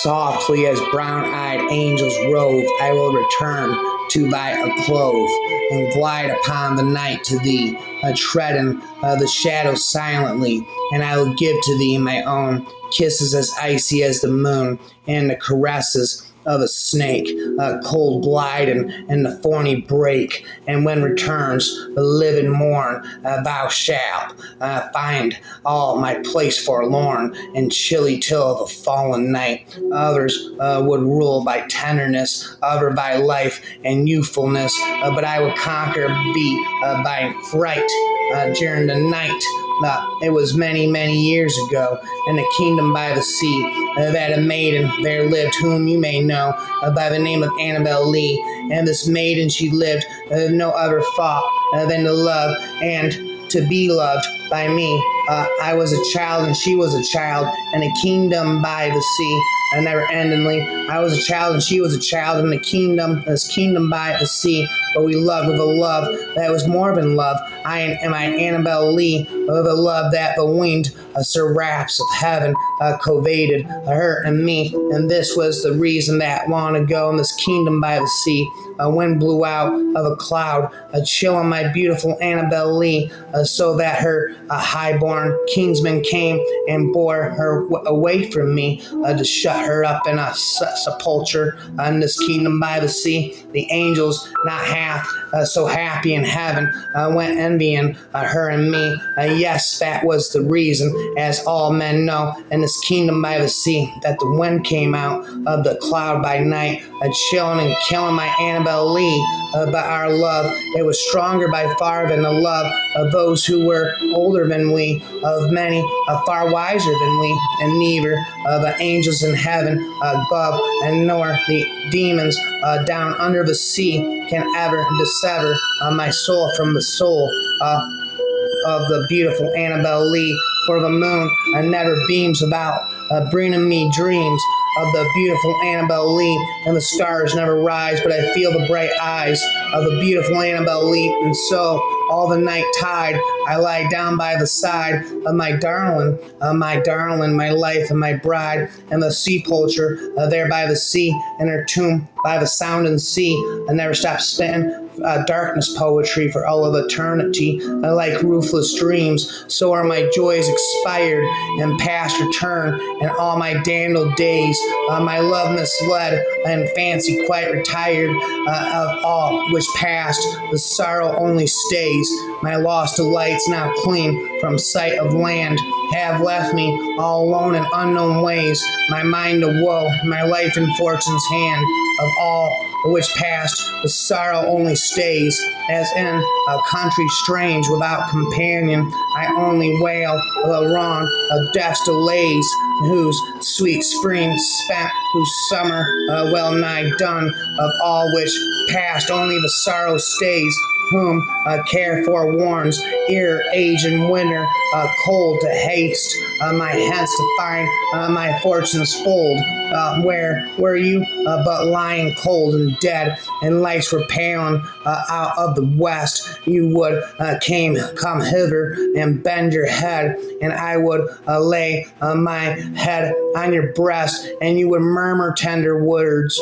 Softly as brown-eyed angels rove, I will return to thy alcove, and glide upon the night to thee, treading the shadows silently, and I will give to thee my own kisses as icy as the moon, and the caresses of a snake, cold gliding in the thorny brake. And when returns the living morn, thou shalt find all my place forlorn, and chilly till the fallen night. Others would rule by tenderness, other by life and youthfulness, but I would conquer thee by fright during the night. It was many, many years ago, in a kingdom by the sea, that a maiden there lived, whom you may know by the name of Annabel Lee. And this maiden, she lived no other thought than to love and to be loved by me. I was a child and she was a child, in a kingdom by the sea, never endingly. I was a child and she was a child in this kingdom by the sea. But we loved with a love that was more than love. I am Annabel Lee, with a love that the winged seraphs of heaven coveted her and me. And this was the reason that long ago in this kingdom by the sea, a wind blew out of a cloud, a chill on my beautiful Annabel Lee, so that her highborn kinsman came and bore her away from me, to shut her up in a sepulchre in this kingdom by the sea. The angels, not half so happy in heaven, went envying her and me. Yes, that was the reason, as all men know, in this kingdom by the sea, that the wind came out of the cloud by night, chilling and killing my Annabel Lee. But our love, it was stronger by far than the love of those who were older than we, of many far wiser than we, and neither the angels in heaven above, and nor the demons down under the sea can ever dissever my soul from the soul of the beautiful Annabel Lee. For the moon never beams about, bringing me dreams of the beautiful Annabel Lee, and the stars never rise, but I feel the bright eyes of the beautiful Annabel Lee. And so all the night tide I lie down by the side of my darling, my life and my bride, and the sepulchre there by the sea, and her tomb by the sounding sea. I never stop spitting darkness poetry for all of eternity. Like ruthless dreams, so are my joys expired and past return, and all my dandled days, my love misled and fancy quite retired, of all which past the sorrow only stays. My lost delights now clean from sight of land have left me all alone in unknown ways, my mind a woe, my life in fortune's hand. Of all which past the sorrow only stays, as in a country strange without companion, I only wail the wrong of death's delays, whose sweet spring spent, whose summer well nigh done. Of all which past only the sorrow stays, whom care forewarns, ere age and winter cold to haste my hence to find my fortune's fold. Where were you but lying cold and dead, and lights were paling out of the west? You would come hither and bend your head, and I would lay my head on your breast, and you would murmur tender words,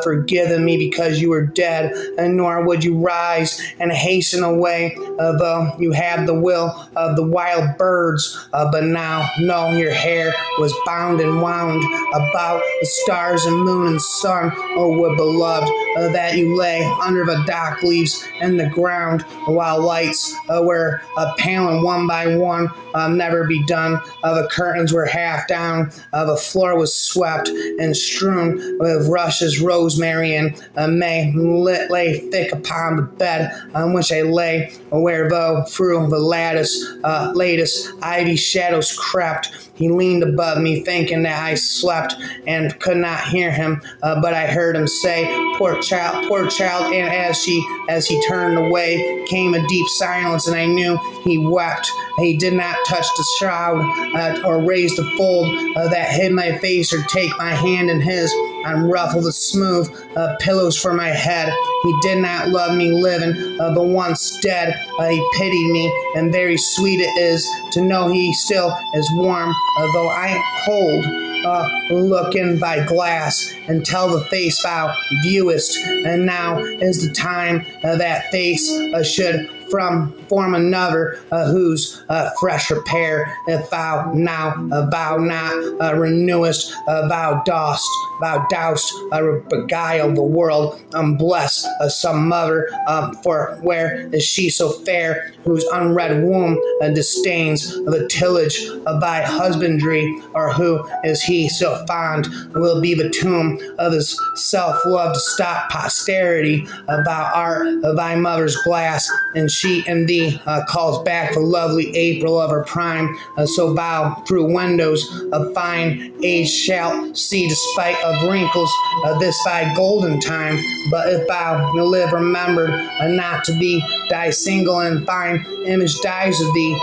forgiving me because you were dead, and nor would you rise and hasten away, though you had the will of the wild birds. But now, no, your hair was bound and wound about the stars and moon and sun. Oh, what beloved, that you lay under the dock leaves in the ground, while lights were paling one by one, never be done. The curtains were half down, the floor was swept and strewn with rushes, rosemary, and may lay thick upon the bed on which I lay, where though through the latest ivy shadows crept. He leaned above me, thinking that I slept, and could not hear him, but I heard him say, poor child, and as he turned away, came a deep silence, and I knew he wept. He did not touch the shroud or raise the fold that hid my face, or take my hand in his. unruffle the smooth pillows for my head. He did not love me living, but once dead, he pitied me, and very sweet it is to know he still is warm, though I am cold. Look in thy glass and tell the face thou viewest, and now is the time that face should form another whose fresh repair, if thou not renewest, thou dost beguile the world, bless some mother, for where is she so fair, whose unread womb disdains the tillage of thy husbandry, or who is he so fond will be the tomb of his self-love to stop posterity. Thou art thy mother's glass, and she in thee calls back the lovely April of her prime. So thou through windows of fine age shalt see, despite of wrinkles, this thy golden time. But if thou live remembered not to be, thy single and fine image dies of thee.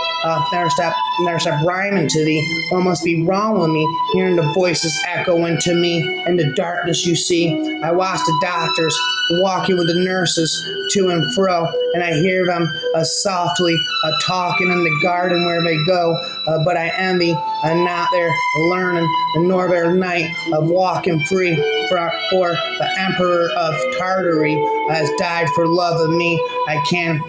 Never stop rhyming to thee. What must be wrong with me? Hearing the voices echo into me. In the darkness you see, I watch the doctors walking with the nurses to and fro, and I hear them softly talking in the garden where they go. But I envy not their learning, nor their night of walking free. For the emperor of Tartary has died for love of me. I can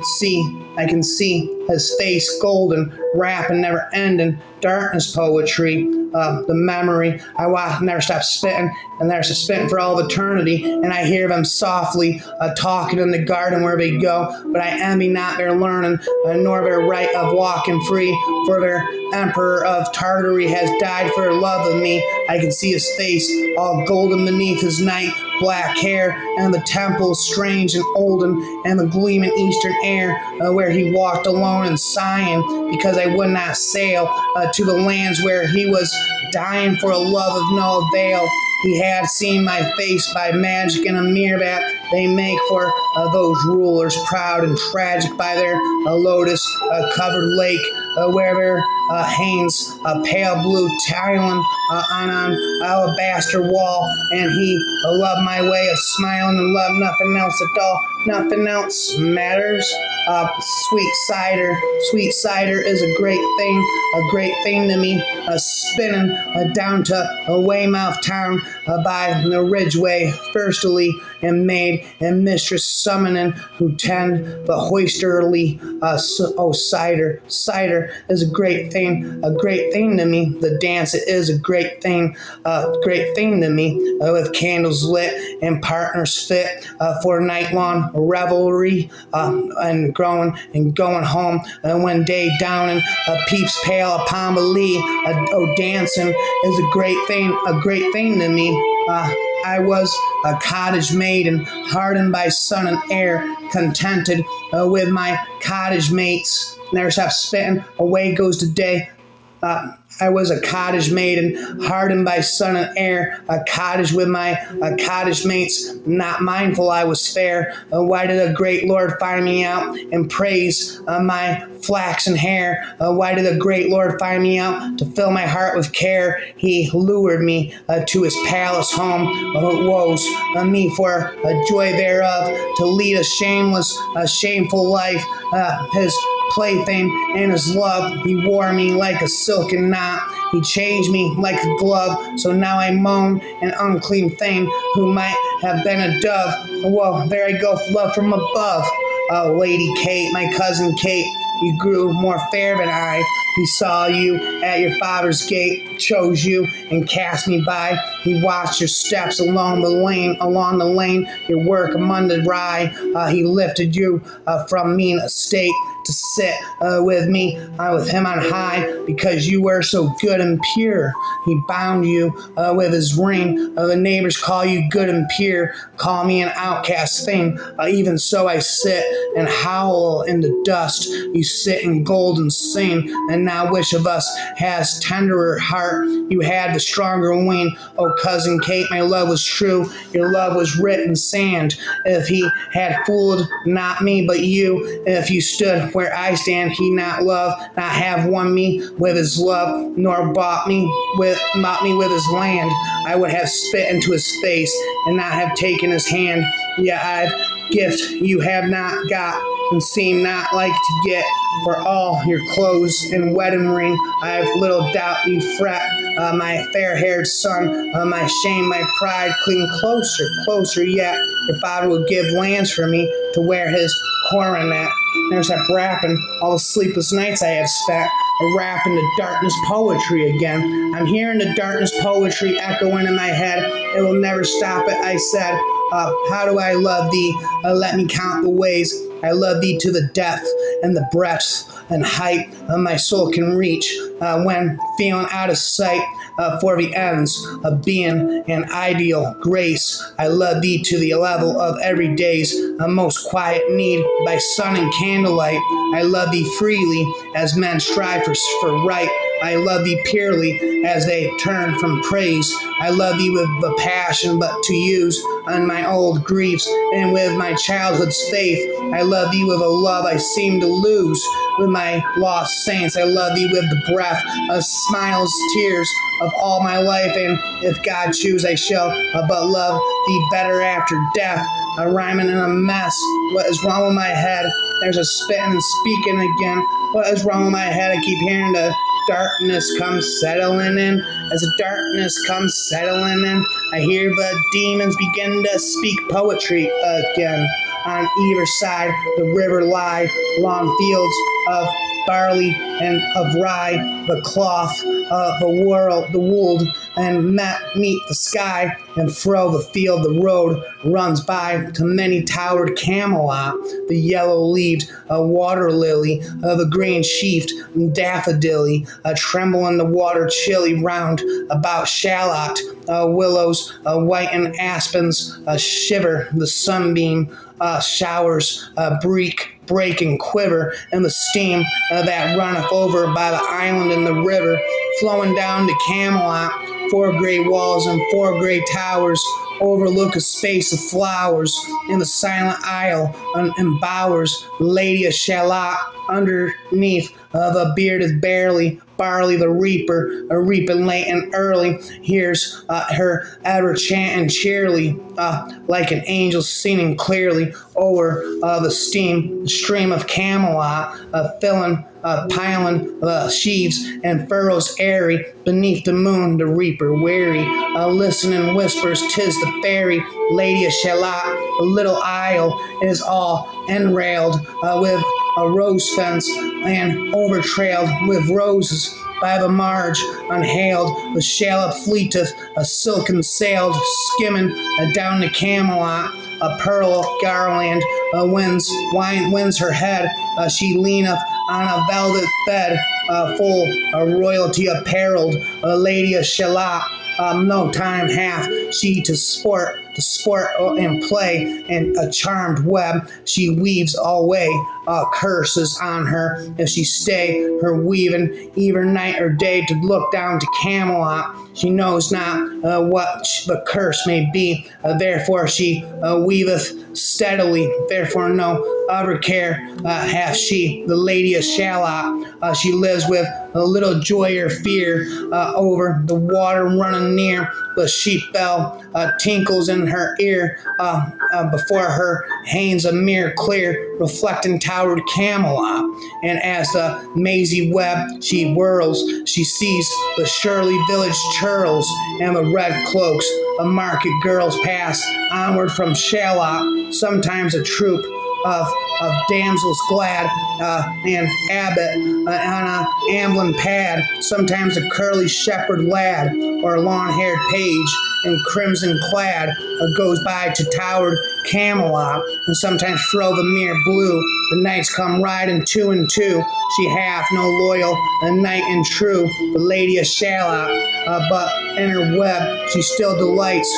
see his face golden, rap and never ending darkness poetry. The memory I never stop spitting, and never stop spitting for all of eternity. And I hear them softly talking in the garden where they go. But I envy not their learning, nor their right of walking free. For their emperor of Tartary has died for love of me. I can see his face all golden beneath his night black hair, and the temples strange and olden, and the gleaming eastern air, where he walked alone and sighing, because I would not sail to the lands where he was dying for a love of no avail. He had seen my face by magic in a mirror that they make for those rulers, proud and tragic by their lotus-covered lake, where there hangs a pale blue tiling on an alabaster wall, and he loved my way of smiling and loved nothing else at all. Nothing else matters. Sweet cider is a great thing to me. Spinning down to Weymouth town by the Ridgeway, firstly, and maid and mistress summoning, who tend the hoisterly. Cider is a great thing to me. The dance it is a great thing to me. With candles lit and partners fit for night-long revelry, and going home when day down and peeps pale upon the lea. Dancing is a great thing to me. I was a cottage maiden, hardened by sun and air, contented with my cottage mates. Never stop spitting, away goes the day. I was a cottage maiden, hardened by sun and air, a cottage with my cottage mates, not mindful I was fair. Why did a great Lord find me out and praise my flaxen hair? Why did a great Lord find me out to fill my heart with care? He lured me to his palace home, woes me for joy thereof, to lead a shameful life. His plaything and his love, he wore me like a silken knot. He changed me like a glove, so now I moan, an unclean thing who might have been a dove. Whoa, there I go, love from above. Oh, Lady Kate, my cousin Kate, you grew more fair than I. He saw you at your father's gate, chose you, and cast me by. He watched your steps along the lane, your work among the rye. He lifted you from mean estate to sit with him on high, because you were so good and pure. He bound you with his ring. The neighbors call you good and pure, call me an outcast thing. Even so I sit and howl in the dust. You sit in gold and sing, and now which of us has tenderer heart? You had the stronger wing, oh cousin Kate, my love was true, your love was writ in sand. If he had fooled not me but you, if you stood where I stand, he not love, not have won me with his love, nor bought me with his land, I would have spit into his face and not have taken his hand. Yet I've gift you have not got, and seem not like to get. For all your clothes and wedding ring, I've little doubt you fret. My fair-haired son, my shame, my pride, cling closer, closer yet. Your father will give lands for me to wear his coronet. There's that rapping, all the sleepless nights I have spent, a rap into darkness poetry again. I'm hearing the darkness poetry echoing in my head. It will never stop it, I said. How do I love thee? Let me count the ways. I love thee to the depth and the breadth and height my soul can reach when feeling out of sight for the ends of being an ideal grace. I love thee to the level of every day's most quiet need by sun and candlelight. I love thee freely as men strive for right. I love thee purely as they turn from praise. I love thee with the passion but to use on my old griefs and with my childhood's faith. I love thee with a love I seem to lose with my lost saints. I love thee with the breath of smiles, tears of all my life, and if God choose, I shall but love thee better after death. Rhyming in a mess. What is wrong with my head? There's a spitting and speaking again. What is wrong with my head? I keep hearing the darkness comes settling in. As the darkness comes settling in, I hear the demons begin to speak poetry again. On either side the river lie long fields of barley and of rye, the cloth, the wool, and meet the sky, and fro the field the road runs by to many towered Camelot, the yellow-leaved water lily, the green-sheafed daffodilly, tremble in the water chilly round about shallot, willows, white and aspens, shiver the sunbeam, showers break and quiver, and the steam that runneth over by the island and the river, flowing down to Camelot. 4 great walls and 4 great towers overlook a space of flowers. In the silent aisle and bowers, Lady of Shalott underneath the bearded barley the reaper, reaping late and early, hears her ever chanting cheerily, like an angel singing clearly over the stream of Camelot, piling sheaves and furrows airy beneath the moon. The reaper weary, listening whispers, 'tis the fairy Lady of Shalott. The little isle is all enrailed with a rose fence and overtrailed with roses. By the marge, unhailed, the shallop fleeteth, a silken sailed, skimming down to Camelot. A pearl garland winds her head. She leaneth on a velvet bed, full royalty apparelled. A lady of Shalott. No time hath she to sport and play, and a charmed web she weaves alway. Curses on her if she stay her weaving, either night or day, to look down to Camelot. She knows not what the curse may be, therefore she weaveth steadily, therefore no other care hath she. The Lady of Shalott, she lives with a little joy or fear over the water running near. The sheep bell tinkles in her ear, before her hangs a mirror clear, reflecting towered Camelot. And as the mazy web she whirls, she sees the Shirley village churls and the red cloaks of market girls pass onward from Shalott. Sometimes a troop of damsels glad, and abbot on a ambling pad, sometimes a curly shepherd lad, or a long-haired page in crimson clad, goes by to towered Camelot, and sometimes throw the mere blue. The knights come riding 2 and 2. She hath no loyal knight and true, the Lady of Shalott, but in her web she still delights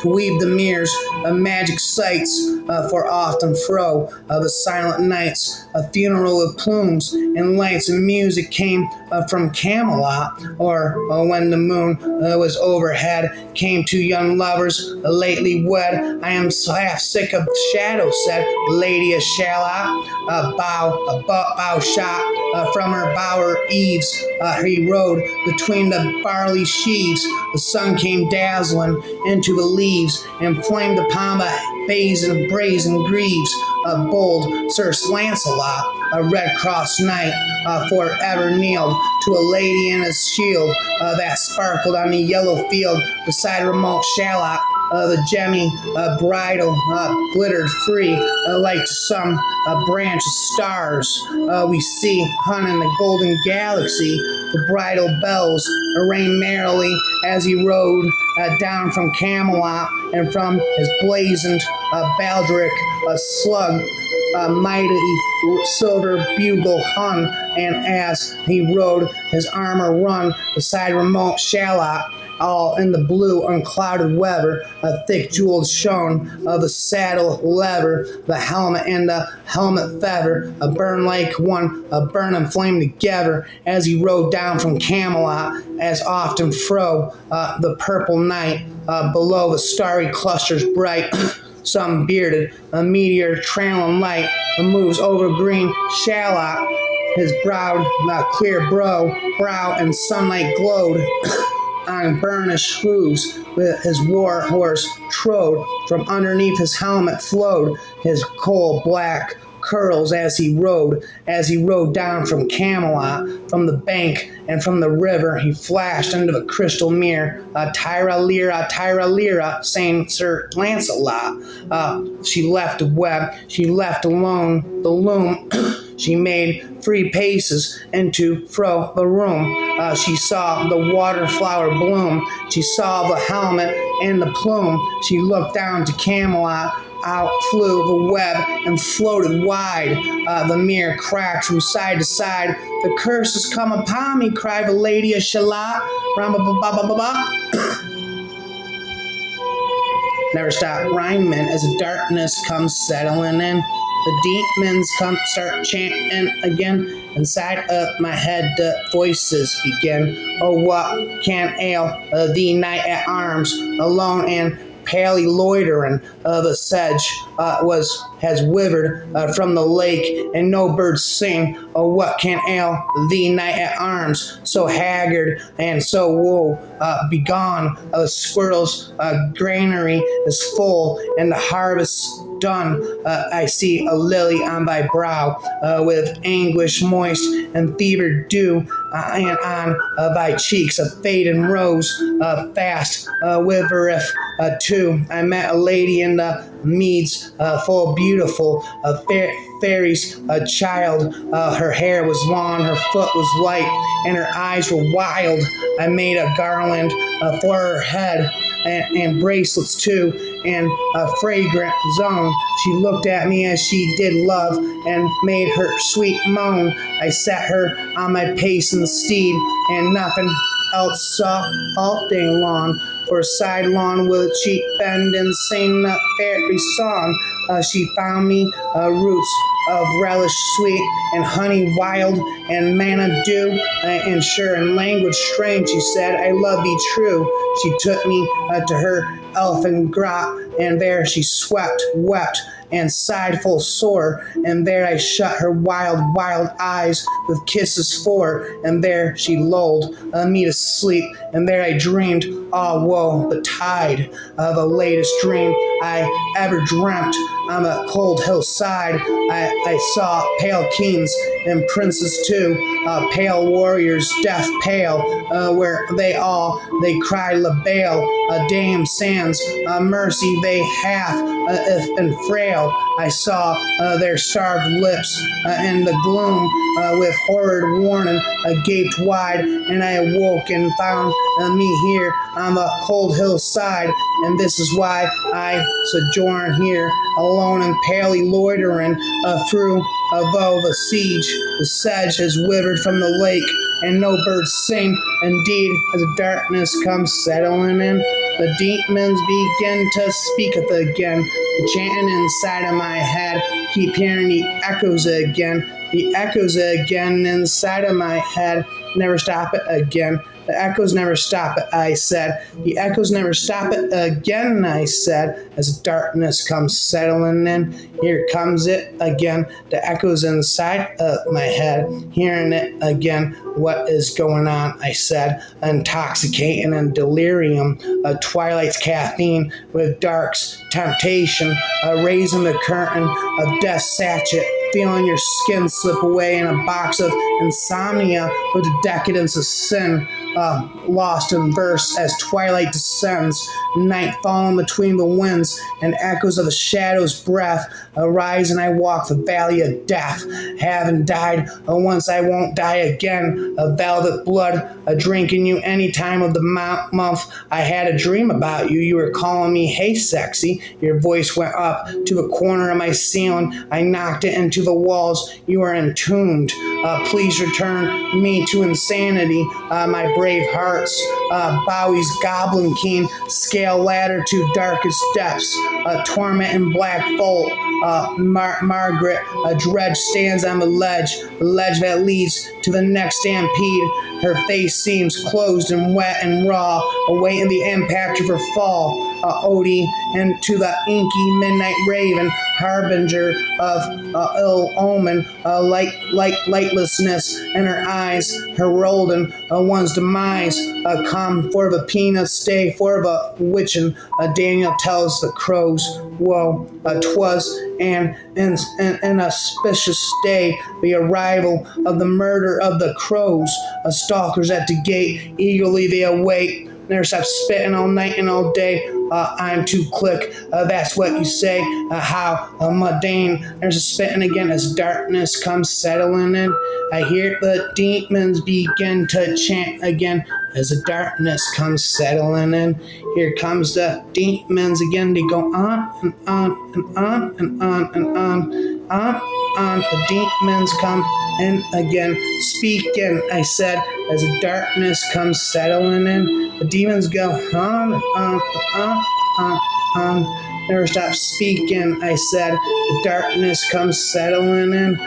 to weave the mirrors of magic sights, for oft and fro the silent nights, a funeral of plumes and lights and music came from Camelot, or when the moon was overhead, came two young lovers lately wed. I am half sick of shadows, said Lady of Shalott, bow shot from her bower eaves. He rode between the barley sheaves. The sun came dazzling into the leaves and flamed upon the bays and brazen greaves of bold Sir Lancelot. A Red Cross knight forever kneeled to a lady in his shield that sparkled on the yellow field beside remote Shalott. The gemmy bridle glittered free like some branch of stars we see hung in the golden galaxy. The bridal bells rang merrily as he rode down from Camelot, and from his blazoned baldric a slug mighty silver bugle hung, and as he rode his armor run beside remote Shalott, all in the blue unclouded weather, a thick jeweled shone of the saddle leather, the helmet and the helmet feather, a burn like one, a burn and flame together, as he rode down from Camelot, as oft and fro the purple night, below the starry clusters bright, some bearded, a meteor trailing light, moves over green Shalott, his clear brow and sunlight glowed on burnished hooves, with his war horse trode, from underneath his helmet flowed his coal black curls as he rode down from Camelot, from the bank and from the river he flashed into the crystal mirror, Tyra Lyra, saying Sir Lancelot. She left the web, she left alone the loom. She made 3 paces into fro the room. She saw the water flower bloom. She saw the helmet and the plume. She looked down to Camelot. Out flew the web and floated wide. The mirror cracked from side to side. The curse has come upon me, cried the Lady of Shalott. Never stop rhyming as the darkness comes settling in. The demons start chanting again. Inside of my head the voices begin. Oh, what can ail thee, knight at arms, alone and palely loitering? The sedge has withered from the lake, and no birds sing. Oh, what can ail thee, knight at arms, so haggard and so woe begone? The squirrel's granary is full, and the harvest's done. I see a lily on thy brow, with anguish moist and fevered dew, and on thy cheeks a fading rose fast withereth too. I met a lady in the meads, full beautiful, fairies, a child. Her hair was long, her foot was light, and her eyes were wild. I made a garland for her head, and bracelets too, and a fragrant zone. She looked at me as she did love, and made her sweet moan. I set her on my pacing steed, and nothing else saw all day long. For sidelong will she bend and sing a fairy song. She found me roots of relish sweet, and honey wild, and manna dew, and sure in language strange she said, I love thee true. She took me to her elfin grot, and there she wept, and sighed full sore, and there I shut her wild eyes with kisses for, and there she lulled me to sleep, and there I dreamed, ah woe betide, the latest dream I ever dreamt. On the cold hillside I saw pale kings and princes too, pale warriors, death pale, where they cry La Bale, Dame Sans, mercy they hath, if and frail. I saw their starved lips in the gloom, with horrid warning gaped wide, and I awoke and found me here on the cold hillside, and this is why I sojourn here, alone and palely loitering through though the siege. The sedge has withered from the lake, and no birds sing. Indeed, as the darkness comes settling in, The demons begin to speaketh again. The chanting inside of my head, keep hearing the echoes again. The echoes again inside of my head, never stop it again. The echoes never stop it, I said. The echoes never stop it again, I said. As darkness comes settling in, here comes it again. The echoes inside of my head, hearing it again. What is going on, I said. Intoxicating and delirium, twilight's caffeine with dark's temptation, raising the curtain of death's sachet, feeling your skin slip away in a box of insomnia with the decadence of sin, lost in verse as twilight descends, night falling between the winds and echoes of the shadow's breath. Arise and I walk the valley of death, having died once I won't die again. A velvet blood, drinking you any time of the month. I had a dream about you. You were calling me, hey sexy. Your voice went up to a corner of my ceiling. I knocked it into the walls. You are entombed. Please return me to insanity. My brave hearts, Bowie's Goblin King, scale ladder to darkest depths, torment in black vault. Margaret, a dredge stands on the ledge that leads to the next stampede. Her face seems closed and wet and raw, awaiting the impact of her fall. Odie, and to the inky midnight raven, harbinger of ill omen, lightlessness in her eyes, heralding one's demise. Come for the peanuts, stay for the witchin'. Daniel tells the crows, woe, 'twas an inauspicious day, the arrival of the murder of the crows. Stalkers at the gate, eagerly they await. Never stop spitting all night and all day. I'm too quick, that's what you say. How mundane. There's a spitting again as darkness comes settling in. I hear the demons begin to chant again as the darkness comes settling in. Here comes the demons again. They go on and on and on and on and on. The demons come in again, speaking, I said, as the darkness comes settling in. The demons go on and on and on. Never stop speaking, I said. The darkness comes settling in.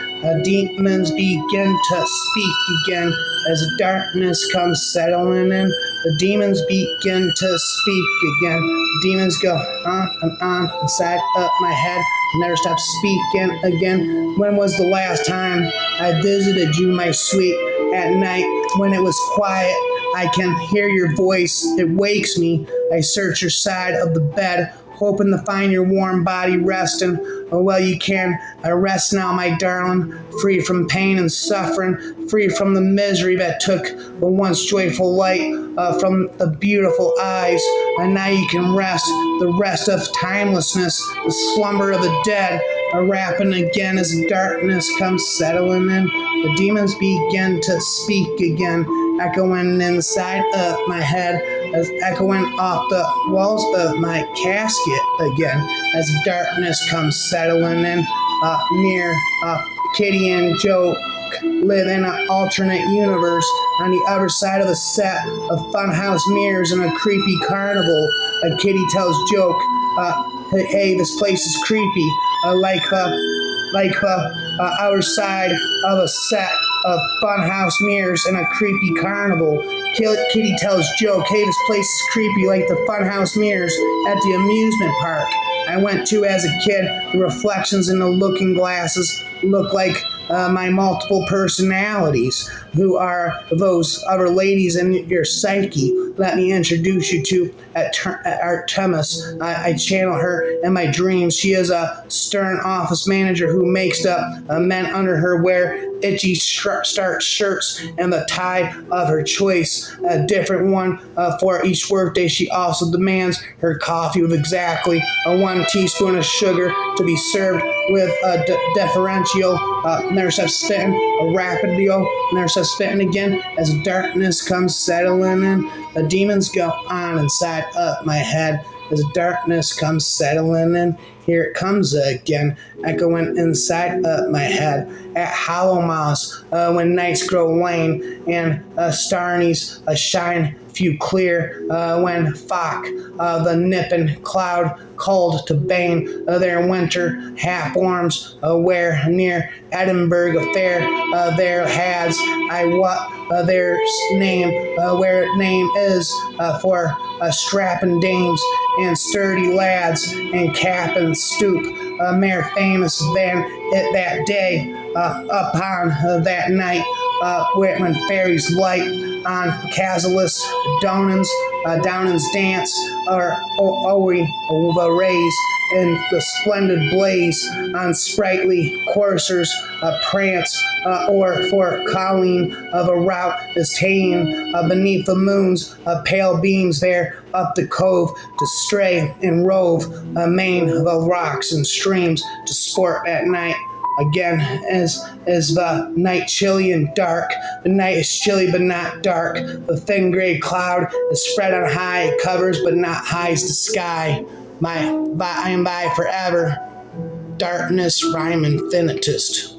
Demons begin to speak again as the darkness comes settling in. The demons begin to speak again. Demons go on and on inside of my head. Never stop speaking again. When was the last time I visited you, my sweet? At night when it was quiet, I can hear your voice. It wakes me. I search your side of the bed, hoping to find your warm body resting. Oh, well, you can rest now, my darling, free from pain and suffering, free from the misery that took the once joyful light from the beautiful eyes. And now you can rest, the rest of timelessness, the slumber of the dead, wrapping again as darkness comes settling in. The demons begin to speak again, echoing inside of my head, as echoing off the walls of my casket again, as darkness comes settling in. Near Kitty and Joe live in an alternate universe on the other side of a set of funhouse mirrors in a creepy carnival. Kitty tells Joke, hey, this place is creepy, like the outer side of a set of funhouse mirrors in a creepy carnival. Kitty tells Joke, hey, this place is creepy like the funhouse mirrors at the amusement park I went to as a kid. The reflections in the looking glasses look like my multiple personalities. Who are those other ladies in your psyche? Let me introduce you to Artemis. I channel her in my dreams. She is a stern office manager who makes up men under her wear itchy starch shirts and the tie of her choice, a different one for each workday. She also demands her coffee with exactly 1 teaspoon of sugar to be served with a differential. Never stop spitting, a rapidio. Never stop spitting again as darkness comes settling in. The demons go on inside of my head as darkness comes settling in. Here it comes again, echoing inside of my head. At Hollow Mouse, when nights grow wan and starnies shine few clear when Fock, the nippin' cloud, cold to bane their winter half warms, where near Edinburgh fair there has I what their name, where name is for strapping dames and sturdy lads and cap and stoop, more famous than it that day upon that night when fairies light on Casalus Downan's dance, or Owe the rays in the splendid blaze on sprightly coursers prance, or for Colleen of a rout is ta'en beneath the moon's pale beams there up the cove to stray and rove amain the rocks and streams to sport at night. Again, as the night chilly and dark, the night is chilly but not dark. The thin gray cloud is spread on high, it covers but not hides the sky. I am by forever. Darkness, rhyme infinitist.